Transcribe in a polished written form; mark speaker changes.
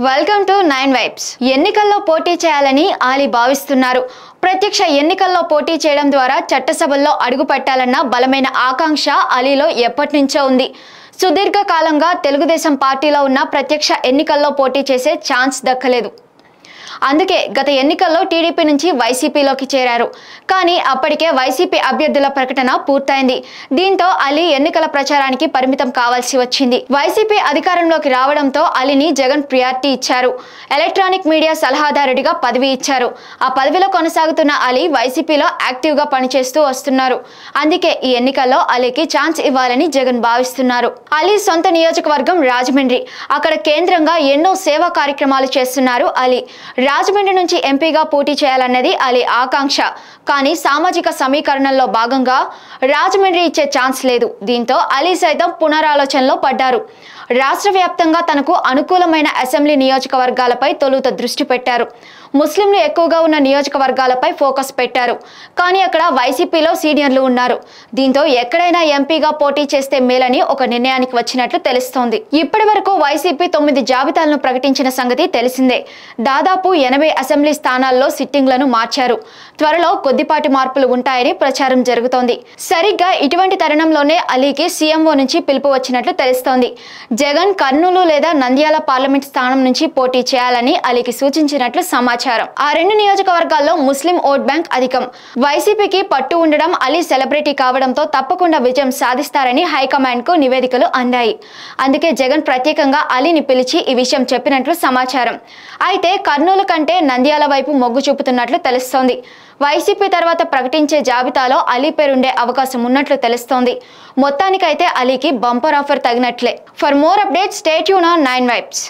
Speaker 1: Welcome to 9 vibes. ఎన్నికల్లో పోటీ చేయాలని ఆలీ భావిస్తున్నారు. ప్రత్యక్ష ఎన్నికల్లో పోటీ చేయడం ద్వారా చట్టసభల్లో అడుగు పెట్టాలన్న బలమైన ఆకాంక్ష అలీలో ఎప్పటినుంచో ఉంది. సుదీర్ఘ కాలంగా తెలుగుదేశం పార్టీలో ఉన్న ప్రత్యక్ష ఎన్నికల్లో పోటీ చేసే ఛాన్స్ దక్కలేదు. అందుకే గత ఎన్నికల్లో టీడీపీ నుంచి వైసీపీలోకి చేరారు. కానీ అప్పటికే వైసీపీ అభ్యర్థుల ప్రకటన పూర్తయింది. దీంతో అలీ ఎన్నికల ప్రచారానికి పరిమితం కావాల్సి వచ్చింది. వైసీపీ అధికారంలోకి రావడంతో అలీని జగన్ ప్రియారిటీ ఇచ్చారు. ఎలక్ట్రానిక్ మీడియా సలహాదారుడిగా పదవి ఇచ్చారు. ఆ పదవిలో కొనసాగుతున్న అలీ వైసీపీలో యాక్టివ్గా పనిచేస్తూ వస్తున్నారు. అందుకే ఈ ఎన్నికల్లో అలీకి ఛాన్స్ ఇవ్వాలని జగన్ భావిస్తున్నారు. అలీ సొంత నియోజకవర్గం రాజమండ్రి. అక్కడ కేంద్రంగా ఎన్నో సేవా కార్యక్రమాలు చేస్తున్నారు అలీ. రాజమండ్రి నుంచి ఎంపీగా పోటీ చేయాలన్నది అలీ ఆకాంక్ష. కానీ సామాజిక సమీకరణంలో భాగంగా రాజమండ్రి ఇచ్చే ఛాన్స్ లేదు. దీంతో అలీ సైతం పునరాలోచనలో పడ్డారు. రాష్ట్ర వ్యాప్తంగా తనకు అనుకూలమైన అసెంబ్లీ నియోజకవర్గాలపై తొలుత దృష్టి పెట్టారు. ముస్లింలు ఎక్కువగా ఉన్న నియోజకవర్గాలపై ఫోకస్ పెట్టారు. కానీ అక్కడ వైసీపీలో సీనియర్లు ఉన్నారు. దీంతో ఎక్కడైనా ఎంపీగా పోటీ చేస్తే మేలని ఒక నిర్ణయానికి వచ్చినట్లు తెలుస్తోంది. ఇప్పటి వరకు వైసీపీ 9 జాబితాలను ప్రకటించిన సంగతి తెలిసిందే. దాదాపు 80 అసెంబ్లీ స్థానాల్లో సిట్టింగ్లను మార్చారు. త్వరలో కొద్దిపాటి మార్పులు ఉంటాయని ప్రచారం జరుగుతోంది. సరిగ్గా ఇటువంటి తరుణంలోనే అలీకి సీఎంఓ నుంచి పిలుపు వచ్చినట్లు తెలుస్తోంది. జగన్ కర్నూలు లేదా నంద్యాల పార్లమెంట్ స్థానం నుంచి పోటీ చేయాలని అలీకి సూచించినట్లు సమాచారం. ఆ రెండు నియోజకవర్గాల్లో ముస్లిం ఓట్ బ్యాంక్ అధికం. వైసీపీకి పట్టు ఉండడం, అలీ సెలబ్రిటీ కావడంతో తప్పకుండా విజయం సాధిస్తారని హైకమాండ్ కు నివేదికలు అందాయి. అందుకే జగన్ ప్రత్యేకంగా అలీని పిలిచి ఈ విషయం చెప్పినట్లు సమాచారం. అయితే కర్నూలు కంటే నంద్యాల వైపు మొగ్గు చూపుతున్నట్లు తెలుస్తోంది. వైసీపీ తర్వాత ప్రకటించే జాబితాలో అలీ పేరుండే అవకాశం ఉన్నట్లు తెలుస్తోంది. మొత్తానికైతే అలీకి బంపర్ ఆఫర్ తగినట్లే. For more updates stay tune on 9 vibes.